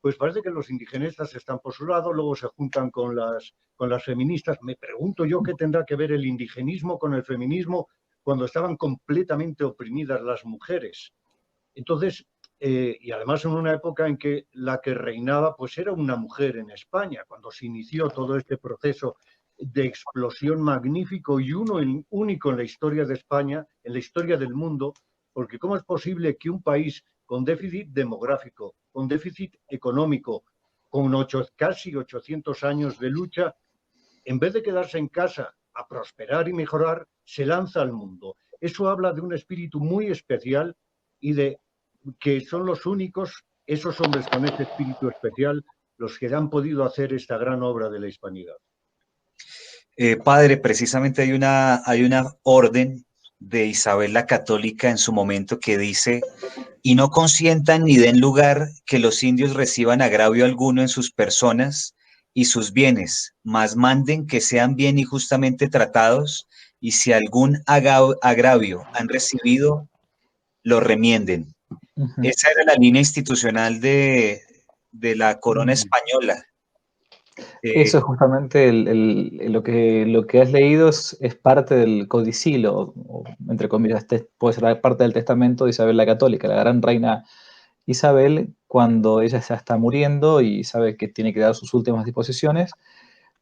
pues parece que los indigenistas están por su lado, luego se juntan con las feministas. Me pregunto yo qué tendrá que ver el indigenismo con el feminismo cuando estaban completamente oprimidas las mujeres. Entonces, y además en una época en que la que reinaba pues era una mujer en España, cuando se inició todo este proceso de explosión magnífico y único en la historia de España, en la historia del mundo, porque ¿cómo es posible que un país con déficit demográfico, con déficit económico, con casi 800 años de lucha, en vez de quedarse en casa a prosperar y mejorar, se lanza al mundo? Eso habla de un espíritu muy especial y de que son los únicos, esos hombres con ese espíritu especial, los que han podido hacer esta gran obra de la hispanidad. Padre, precisamente hay una orden de Isabel la Católica en su momento que dice: y no consientan ni den lugar que los indios reciban agravio alguno en sus personas y sus bienes, mas manden que sean bien y justamente tratados, y si algún agravio han recibido, lo remienden. Ujú. Esa era la línea institucional de la corona española. Eso es justamente lo que has leído es parte del codicilo, o, entre comillas, puede ser parte del testamento de Isabel la Católica, la gran reina Isabel, cuando ella ya está muriendo y sabe que tiene que dar sus últimas disposiciones,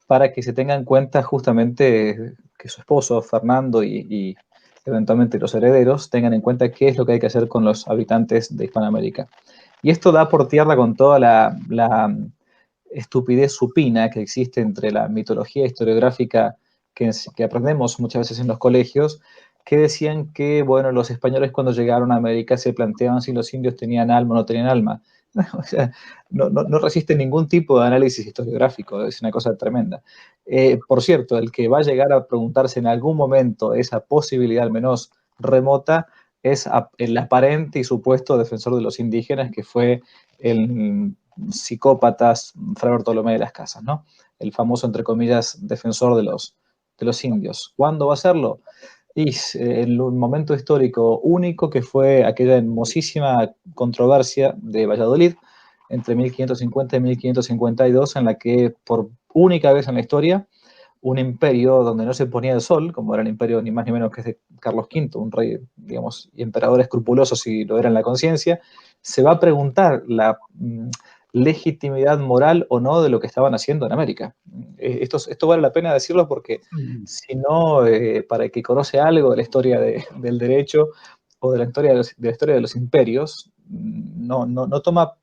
para que se tenga en cuenta justamente que su esposo, Fernando, y eventualmente los herederos tengan en cuenta qué es lo que hay que hacer con los habitantes de Hispanoamérica. Y esto da por tierra con toda la estupidez supina que existe entre la mitología historiográfica que aprendemos muchas veces en los colegios, que decían que, bueno, los españoles cuando llegaron a América se planteaban si los indios tenían alma o no tenían alma. O sea, no resiste ningún tipo de análisis historiográfico, es una cosa tremenda. Por cierto, el que va a llegar a preguntarse en algún momento esa posibilidad, al menos remota, es el aparente y supuesto defensor de los indígenas, que fue el psicópata Fray Bartolomé de las Casas, ¿no? El famoso, entre comillas, defensor de los indios. ¿Cuándo va a hacerlo? Y en un momento histórico único, que fue aquella hermosísima controversia de Valladolid entre 1550 y 1552, en la que por única vez en la historia un imperio donde no se ponía el sol, como era el imperio ni más ni menos que de Carlos V, un rey, digamos, y emperador escrupuloso si lo era en la conciencia, se va a preguntar la legitimidad moral o no de lo que estaban haciendo en América. Esto vale la pena decirlo porque si no, para el que conoce algo de la historia del derecho o de la historia de los imperios, no toma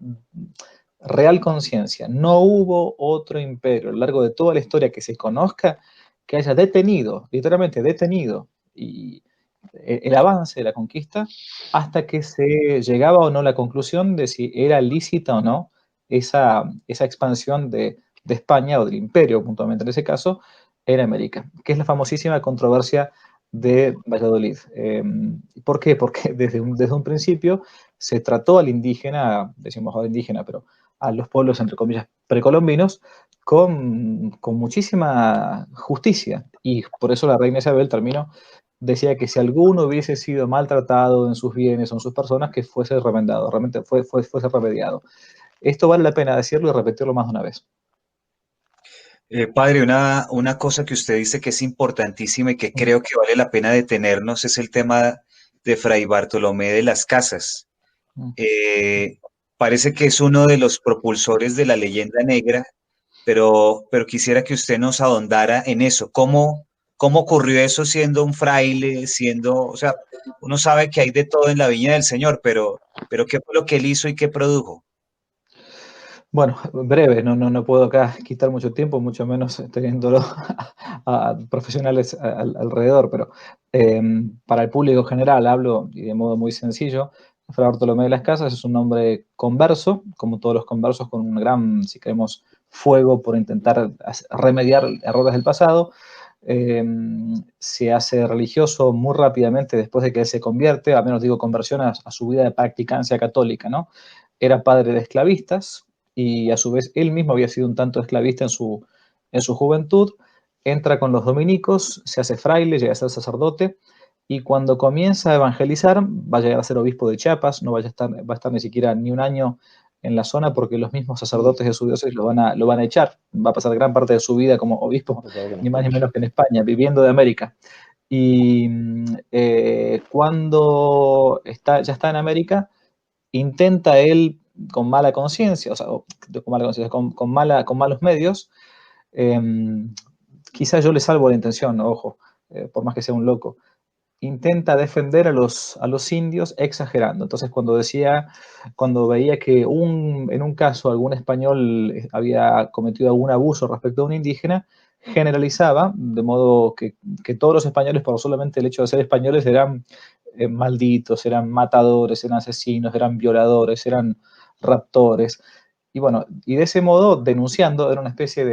real conciencia. No hubo otro imperio a lo largo de toda la historia que se conozca que haya detenido, literalmente detenido, el avance de la conquista hasta que se llegaba o no a la conclusión de si era lícita o no esa expansión de España o del imperio, puntualmente en ese caso, en América, que es la famosísima controversia de Valladolid. ¿Por qué? Porque desde un principio se trató al indígena, decimos al indígena, pero a los pueblos, entre comillas, precolombinos, con muchísima justicia. Y por eso la reina Isabel decía que si alguno hubiese sido maltratado en sus bienes o en sus personas, que fuese remendado, realmente fuese remediado. Esto vale la pena decirlo y repetirlo más de una vez. Padre, una cosa que usted dice que es importantísima y que creo que vale la pena detenernos es el tema de Fray Bartolomé de las Casas. Parece que es uno de los propulsores de la leyenda negra, pero quisiera que usted nos ahondara en eso. ¿Cómo ocurrió eso siendo un fraile, o sea, uno sabe que hay de todo en la viña del Señor, pero ¿qué fue lo que él hizo y qué produjo? Bueno, breve, no puedo acá quitar mucho tiempo, mucho menos teniéndolo a profesionales alrededor, pero para el público general hablo y de modo muy sencillo. Fray Bartolomé de las Casas es un hombre converso, como todos los conversos, con un gran, si queremos, fuego por intentar remediar errores del pasado. Se hace religioso muy rápidamente después de que él se convierte, al menos digo conversión a su vida de practicancia católica, ¿no? Era padre de esclavistas, y a su vez él mismo había sido un tanto esclavista en su juventud, entra con los dominicos, se hace fraile, llega a ser sacerdote, y cuando comienza a evangelizar, va a llegar a ser obispo de Chiapas, no va a estar ni siquiera ni un año en la zona porque los mismos sacerdotes de su diócesis lo van a echar. Va a pasar gran parte de su vida como obispo, ni más ni menos que en España, viviendo de América. Y cuando ya está en América, intenta él con mala conciencia, o sea, con mala conciencia, con malos medios, quizás yo le salvo la intención, ojo, por más que sea un loco, intenta defender a los indios exagerando. Entonces, cuando veía que en un caso algún español había cometido algún abuso respecto a un indígena, generalizaba, de modo que todos los españoles, por solamente el hecho de ser españoles, eran malditos, eran matadores, eran asesinos, eran violadores, eran raptores. Y bueno, y de ese modo, denunciando, era una especie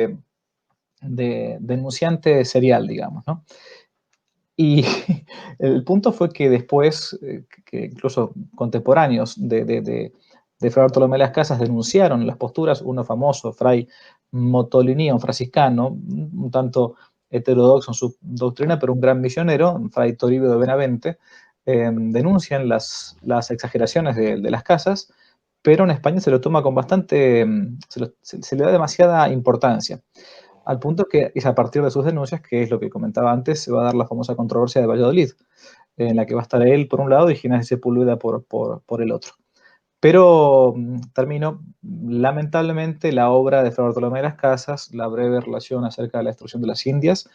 de denunciante serial, digamos, ¿no? Y el punto fue que después, que incluso contemporáneos de Fray Bartolomé de las Casas denunciaron las posturas, uno famoso, Fray Motoliní, un franciscano, un tanto heterodoxo en su doctrina, pero un gran misionero, Fray Toribio de Benavente, denuncian las exageraciones de las casas, pero en España se lo toma con bastante, se le da demasiada importancia. Al punto que es a partir de sus denuncias, que es lo que comentaba antes, se va a dar la famosa controversia de Valladolid, en la que va a estar él por un lado y Ginés de Sepúlveda por el otro. Pero termino, lamentablemente, la obra de Fray Bartolomé de las Casas, la breve relación acerca de la destrucción de las Indias,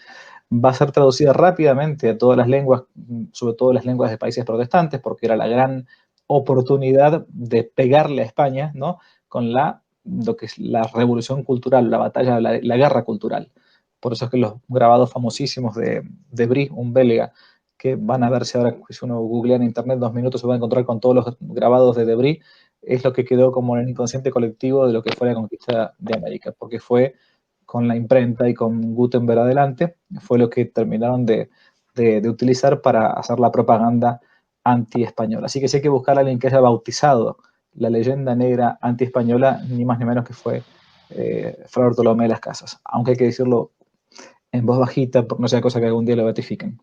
va a ser traducida rápidamente a todas las lenguas, sobre todo las lenguas de países protestantes, porque era la gran oportunidad de pegarle a España, ¿no?, con lo que es la revolución cultural, la batalla, la guerra cultural. Por eso es que los grabados famosísimos de Brie, un belga, que van a verse ahora, si uno googlea en internet 2 minutos, se va a encontrar con todos los grabados de Brie, es lo que quedó como en el inconsciente colectivo de lo que fue la conquista de América, porque fue con la imprenta y con Gutenberg adelante, fue lo que terminaron de utilizar para hacer la propaganda anti-española. Así que sí hay que buscar a alguien que haya bautizado la leyenda negra anti-española, ni más ni menos que fue Fray Bartolomé de las Casas, aunque hay que decirlo en voz bajita, por no sea cosa que algún día lo beatifiquen.